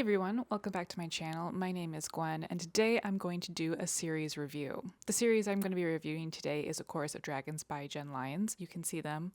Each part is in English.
everyone, welcome back to my channel. My name is Gwen, and today I'm going to do a series review. The series I'm going to be reviewing today is A Chorus of Dragons by Jenn Lyons. You can see them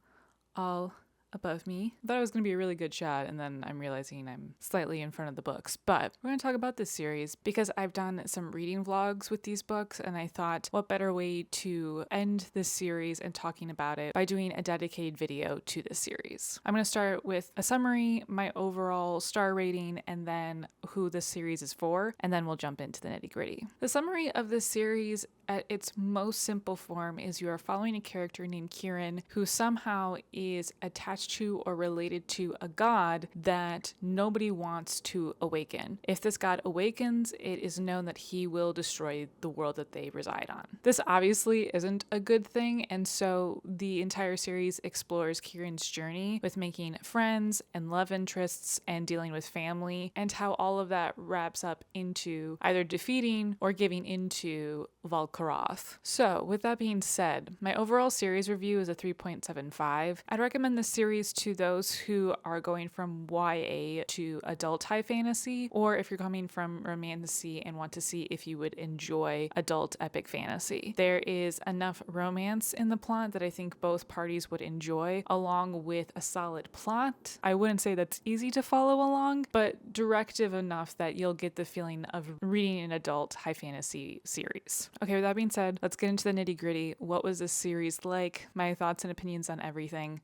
all above me. I thought it was going to be a really good shot, and then I'm realizing I'm slightly in front of the books. But we're going to talk about this series because I've done some reading vlogs with these books, and I thought what better way to end this series and talking about it by doing a dedicated video to this series. I'm going to start with a summary, my overall star rating, and then who this series is for, and then we'll jump into the nitty-gritty. The summary of this series at its most simple form is you are following a character named Kieran who somehow is attached to or related to a god that nobody wants to awaken. If this god awakens, it is known that he will destroy the world that they reside on. This obviously isn't a good thing, and so the entire series explores Kieran's journey with making friends and love interests and dealing with family, and how all of that wraps up into either defeating or giving into Valkaroth. So, with that being said, my overall series review is a 3.75. I'd recommend this series to those who are going from YA to adult high fantasy, or if you're coming from romantasy and want to see if you would enjoy adult epic fantasy. There is enough romance in the plot that I think both parties would enjoy, along with a solid plot. I wouldn't say that's easy to follow along, but directive enough that you'll get the feeling of reading an adult high fantasy series. Okay, with that being said, let's get into the nitty-gritty. What was this series like? My thoughts and opinions on everything.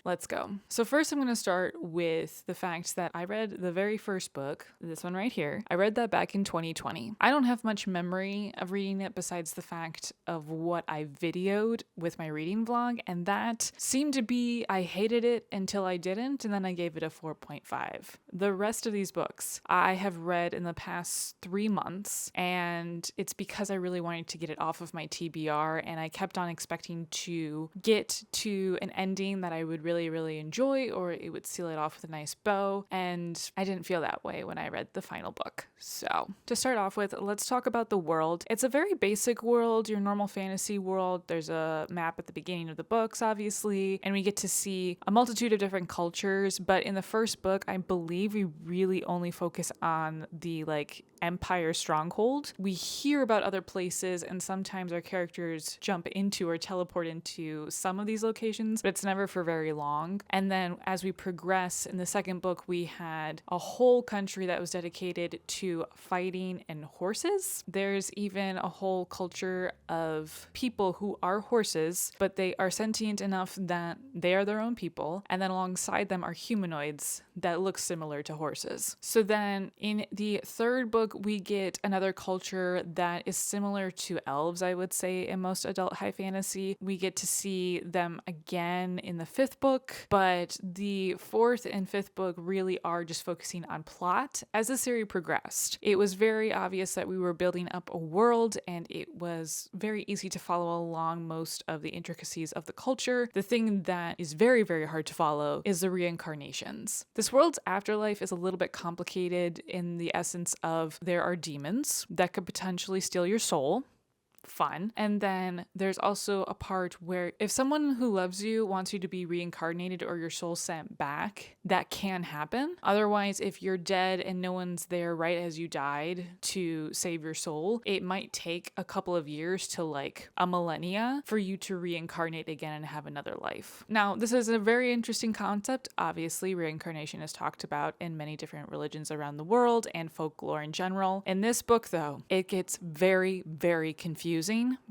Let's go. So first I'm going to start with the fact that I read the very first book, this one right here. I read that back in 2020. I don't have much memory of reading it besides the fact of what I videoed with my reading vlog, and that seemed to be I hated it until I didn't, and then I gave it a 4.5. The rest of these books I have read in the past 3 months, and it's because I really wanted to get it off of my TBR, and I kept on expecting to get to an ending that I would really enjoy, or it would seal it off with a nice bow, and I didn't feel that way when I read the final book. So to start off with, let's talk about the world. It's a very basic world, your normal fantasy world. There's a map at the beginning of the books, obviously, and we get to see a multitude of different cultures, but in the first book, I believe we really only focus on the Empire stronghold. We hear about other places, and sometimes our characters jump into or teleport into some of these locations, but it's never for very long. And then as we progress in the second book, we had a whole country that was dedicated to fighting and horses. There's even a whole culture of people who are horses, but they are sentient enough that they are their own people. And then alongside them are humanoids that look similar to horses. So then in the third book, we get another culture that is similar to elves, I would say, in most adult high fantasy. We get to see them again in the fifth book, but the fourth and fifth book really are just focusing on plot. As the series progressed, it was very obvious that we were building up a world, and it was very easy to follow along most of the intricacies of the culture. The thing that is very hard to follow is the reincarnations. This world's afterlife is a little bit complicated in the essence of there are demons that could potentially steal your soul. Fun. And then there's also a part where if someone who loves you wants you to be reincarnated or your soul sent back, that can happen. Otherwise, if you're dead and no one's there right as you died to save your soul, it might take a couple of years to a millennia for you to reincarnate again and have another life. Now, this is a very interesting concept. Obviously, reincarnation is talked about in many different religions around the world and folklore in general. In this book, though, it gets very confusing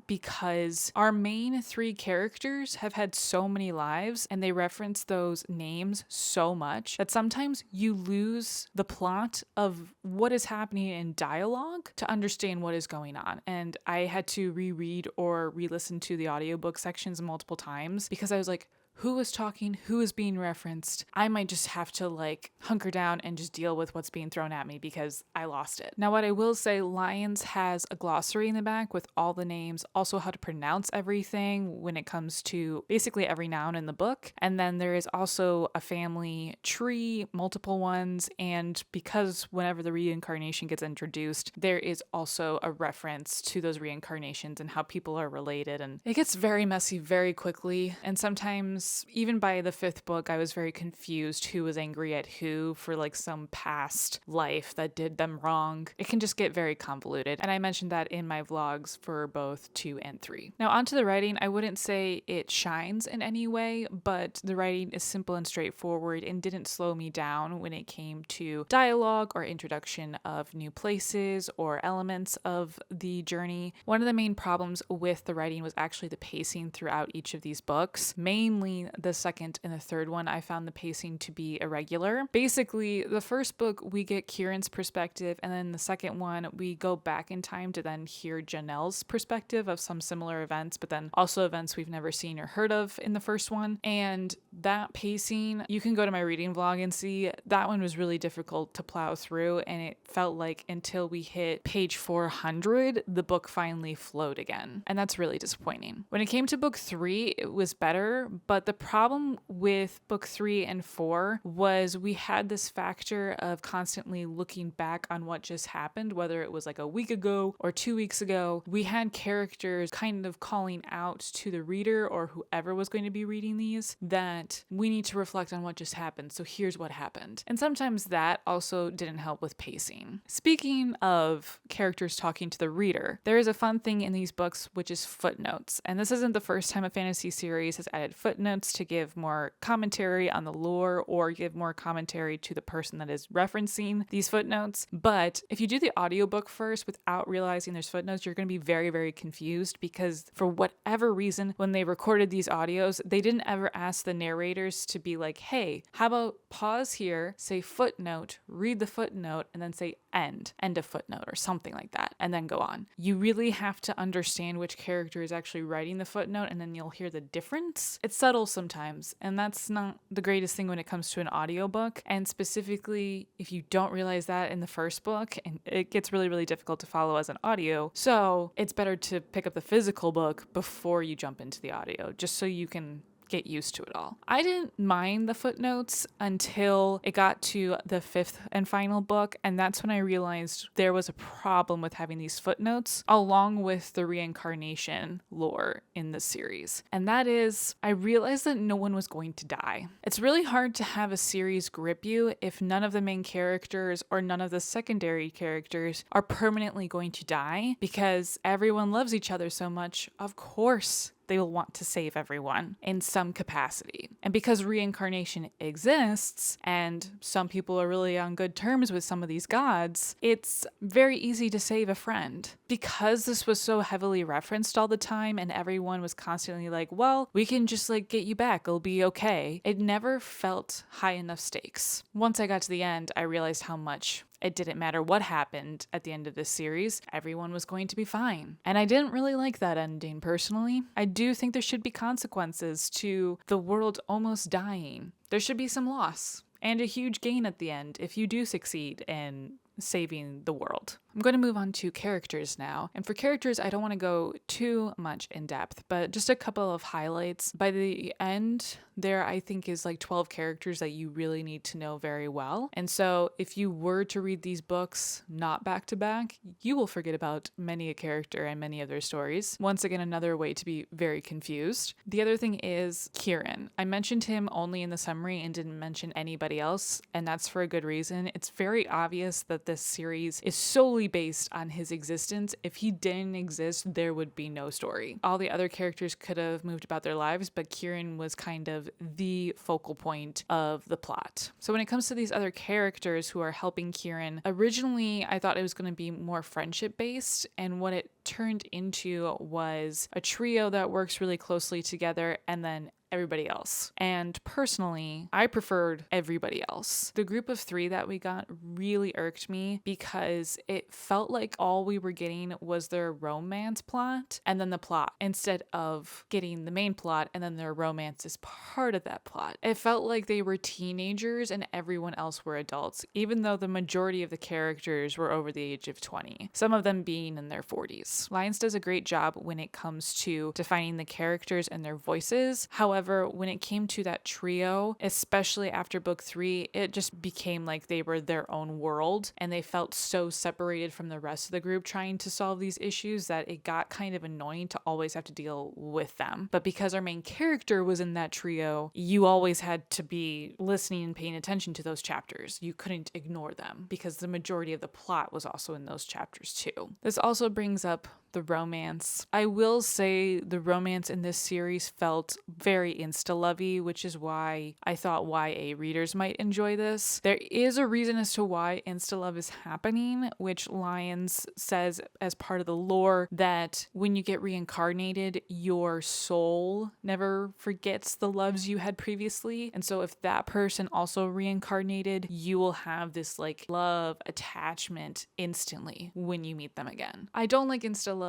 because our main three characters have had so many lives, and they reference those names so much that sometimes you lose the plot of what is happening in dialogue to understand what is going on. And I had to reread or re-listen to the audiobook sections multiple times because I was like, who is talking, who is being referenced? I might just have to hunker down and just deal with what's being thrown at me because I lost it. Now, what I will say, Lyons has a glossary in the back with all the names, also how to pronounce everything when it comes to basically every noun in the book. And then there is also a family tree, multiple ones, and because whenever the reincarnation gets introduced, there is also a reference to those reincarnations and how people are related. And it gets very messy very quickly, and sometimes sometimes, even by the fifth book, I was very confused who was angry at who for like some past life that did them wrong. It can just get very convoluted. And I mentioned that in my vlogs for both 2 and 3. Now, onto the writing, I wouldn't say it shines in any way, but the writing is simple and straightforward and didn't slow me down when it came to dialogue or introduction of new places or elements of the journey. One of the main problems with the writing was actually the pacing throughout each of these books. Mainly the second and the third one, I found the pacing to be irregular. Basically, the first book, we get Kieran's perspective, and then the second one, we go back in time to then hear Janelle's perspective of some similar events, but then also events we've never seen or heard of in the first one. And that pacing, you can go to my reading vlog and see that one was really difficult to plow through, and it felt like until we hit page 400, the book finally flowed again. And that's really disappointing. When it came to book 3, it was better, but the problem with book 3 and 4 was we had this factor of constantly looking back on what just happened, whether it was like a week ago or 2 weeks ago. We had characters kind of calling out to the reader or whoever was going to be reading these that we need to reflect on what just happened. So here's what happened. And sometimes that also didn't help with pacing. Speaking of characters talking to the reader, there is a fun thing in these books, which is footnotes. And this isn't the first time a fantasy series has added footnotes to give more commentary on the lore or give more commentary to the person that is referencing these footnotes. But if you do the audiobook first without realizing there's footnotes, you're going to be very, very confused because for whatever reason, when they recorded these audios, they didn't ever ask the narrators to be like, hey, how about pause here, say footnote, read the footnote, and then say end of footnote or something like that, and then go on. You really have to understand which character is actually writing the footnote, and then you'll hear the difference. It's subtle sometimes, and that's not the greatest thing when it comes to an audiobook. And specifically, if you don't realize that in the first book, and it gets really, really difficult to follow as an audio. So it's better to pick up the physical book before you jump into the audio, just so you can get used to it all. I didn't mind the footnotes until it got to the fifth and final book, and that's when I realized there was a problem with having these footnotes along with the reincarnation lore in this series. And that is, I realized that no one was going to die. It's really hard to have a series grip you if none of the main characters or none of the secondary characters are permanently going to die, because everyone loves each other so much. Of course, they will want to save everyone in some capacity. And because reincarnation exists, and some people are really on good terms with some of these gods, it's very easy to save a friend. Because this was so heavily referenced all the time, and everyone was constantly like, well, we can just like get you back, it'll be okay. It never felt high enough stakes. Once I got to the end, I realized how much it didn't matter what happened at the end of this series, everyone was going to be fine. And I didn't really like that ending personally. I do think there should be consequences to the world almost dying. There should be some loss and a huge gain at the end if you do succeed in saving the world. I'm going to move on to characters now. And for characters, I don't want to go too much in depth, but just a couple of highlights. By the end, there I think is like 12 characters that you really need to know very well. And so if you were to read these books not back to back, you will forget about many a character and many of their stories. Once again, another way to be very confused. The other thing is Kieran. I mentioned him only in the summary and didn't mention anybody else, and that's for a good reason. It's very obvious that this series is solely based on his existence. If he didn't exist, there would be no story. All the other characters could have moved about their lives, but Kieran was kind of the focal point of the plot. So when it comes to these other characters who are helping Kieran, originally I thought it was going to be more friendship based, and what it turned into was a trio that works really closely together, and then everybody else. And personally, I preferred everybody else. The group of 3 that we got really irked me because it felt like all we were getting was their romance plot and then the plot, instead of getting the main plot and then their romance is part of that plot. It felt like they were teenagers and everyone else were adults, even though the majority of the characters were over the age of 20, some of them being in their 40s. Lyons does a great job when it comes to defining the characters and their voices. However, However, when it came to that trio, especially after book 3, it just became like they were their own world and they felt so separated from the rest of the group trying to solve these issues that it got kind of annoying to always have to deal with them. But because our main character was in that trio, you always had to be listening and paying attention to those chapters. You couldn't ignore them because the majority of the plot was also in those chapters too. This also brings up the romance. I will say the romance in this series felt very insta-lovey, which is why I thought YA readers might enjoy this. There is a reason as to why insta-love is happening, which Lyons says as part of the lore that when you get reincarnated, your soul never forgets the loves you had previously. And so if that person also reincarnated, you will have this like love attachment instantly when you meet them again. I don't like insta-love.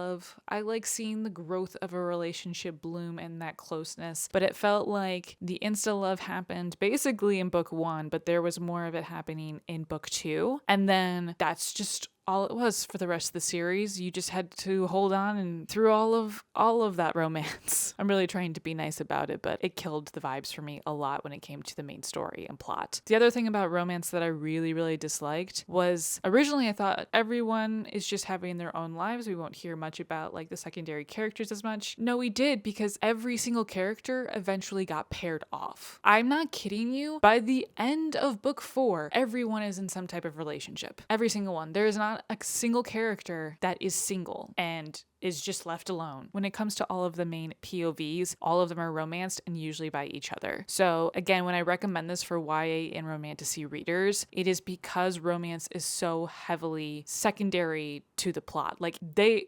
I like seeing the growth of a relationship bloom and that closeness, but it felt like the insta-love happened basically in book 1, but there was more of it happening in book 2. And then that's just all it was for the rest of the series. You just had to hold on and through all of that romance. I'm really trying to be nice about it, but it killed the vibes for me a lot when it came to the main story and plot. The other thing about romance that I really disliked was originally I thought everyone is just having their own lives. We won't hear much about like the secondary characters as much. No, we did, because every single character eventually got paired off. I'm not kidding you. By the end of book 4, everyone is in some type of relationship. Every single one. There is not a single character that is single and is just left alone. When it comes to all of the main POVs, all of them are romanced and usually by each other. So again, when I recommend this for YA and romantasy readers, it is because romance is so heavily secondary to the plot. Like they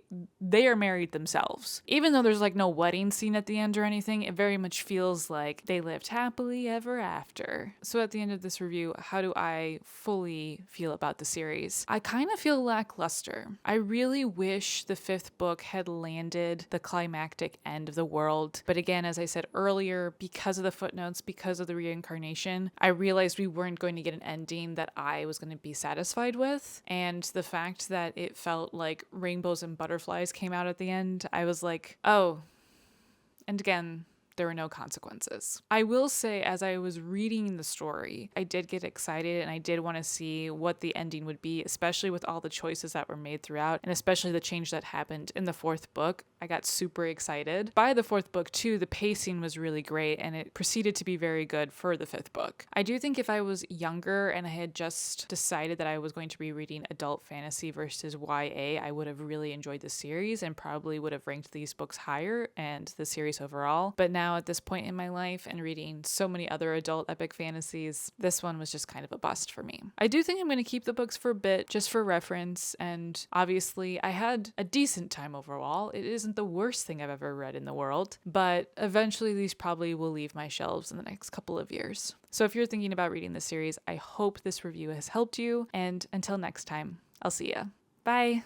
are married themselves. Even though there's like no wedding scene at the end or anything, it very much feels like they lived happily ever after. So at the end of this review, how do I fully feel about the series? I kind of feel lackluster. I really wish the 5th book had landed the climactic end of the world. But again, as I said earlier, because of the footnotes, because of the reincarnation, I realized we weren't going to get an ending that I was going to be satisfied with. And the fact that it felt like rainbows and butterflies came out at the end, I was like, oh. And again, there were no consequences. I will say, as I was reading the story, I did get excited and I did want to see what the ending would be, especially with all the choices that were made throughout, and especially the change that happened in the 4th book. I got super excited. By the 4th book too, the pacing was really great and it proceeded to be very good for the 5th book. I do think if I was younger and I had just decided that I was going to be reading adult fantasy versus YA, I would have really enjoyed the series and probably would have ranked these books higher and the series overall. But now at this point in my life and reading so many other adult epic fantasies, this one was just kind of a bust for me. I do think I'm going to keep the books for a bit just for reference, and obviously I had a decent time overall. It isn't the worst thing I've ever read in the world, but eventually these probably will leave my shelves in the next couple of years. So if you're thinking about reading this series, I hope this review has helped you, and until next time, I'll see ya. Bye!